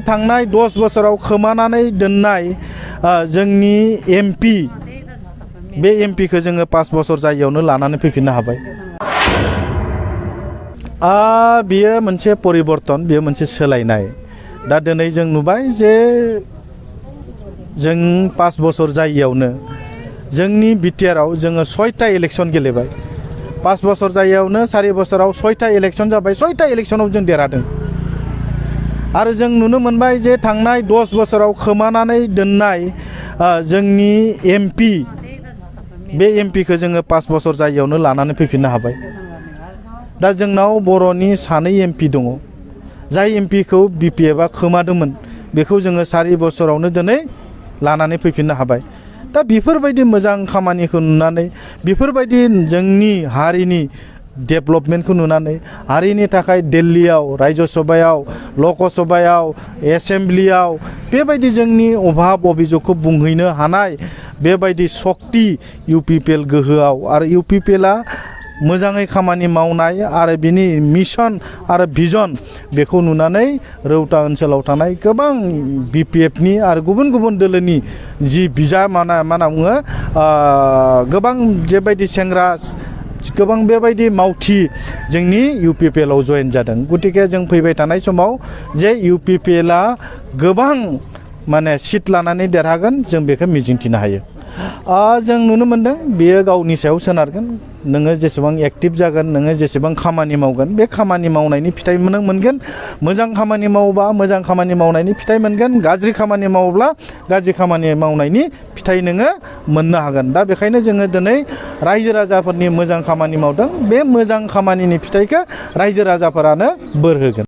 थांनाय 10 बोसोराव खोमानानै दोननाय जोंनि एमपि बे एमपिखौ जोङो 5 बोसोर जायगायावनो लानानै फैफिननो हाबाय। बियो मोनसे परिबर्तन, बियो मोनसे सोलायनाय। दा दिनै जों नुबाय जे जों 5 बोसोर जायगायावनो जोंनि बिटिआरआव जोङो 6टा इलेक्शन गेलेबाय। 5 बोसोर जायगायावनो 4 बोसोराव 6टा इलेक्शन जाबाय। 6टा इलेक्शनाव जों देरहादों। आरो जों नुनो मोनबाय जे थांनाय 10 बोसोराव खोमानानै दोननाय जोंनि एमपि बे एमपिखौ जोङो 5 बोसोर जायगायावनो लानानै फैफिननो हाबाय। दा जोंनाव बर'नि 2 एमपि दङ। जाय एमपिखौ बिपिएफआ खोमादोंमोन बेखौ जोङो 4 बोसोरावनो दिनै लानानै फैफिननो हाबाय। दा बेफोरबायदि मोजां खामानिखौ नुनानै, बेफोरबायदि जोंनि हारिनि डेभेलपमेन्टखौ नुनानै, हारिनि थाखाय दिल्लीयाव, राज्य सभायाव, लक सभायाव, एसेम्ब्लियाव बेबायदि जोंनि अभाब अभिजगखौ बुंहैनो हानाय बेबायदि शक्ति इउपिपिएल गोहोआव, आरो इउपिपिएलआ मोजाङै खामानि मावनाय आरो बिनि मिशन आरो भिजन बेखौ नुनानै रौता ओनसोलाव थानाय गोबां बिपिएफनि आरो गुबुन गुबुन दोलोनि जि बिजा मा होनना बुङो गोबां जेबायदि सेंग्रा गोबां बेबायदि मावथि जोंनि इउपिपिएलआव जयेन जादों। गतिके जों फैबाय थानाय समाव जे इउपिपिएलआ गोबां माने सिट लानानै देरहागोन जों बेखौ मिजिंथिनो हायो। जों नुनो मोनदों बेयो गावनि सायाव सोनारगोन। नोङो जेसेबां एक्टिभ जागोन, नोङो जेसेबां खामानि मावगोन, बे खामानि मावनायनि फिथाइ मोनगोन। मोजां खामानि मावोबा मोजां खामानि मावनायनि फिथाइ मोनगोन। गाज्रि खामानि मावोब्ला गाज्रि खामानि मावनायनि फिथाइ नोङो मोननो हागोन। दा बेखायनो जोङो दिनै रायजो राजाफोरनि मोजां खामानि मावदों। बे मोजां खामानिनि फिथाइखौ रायजो राजाफोरानो बोर होगोन।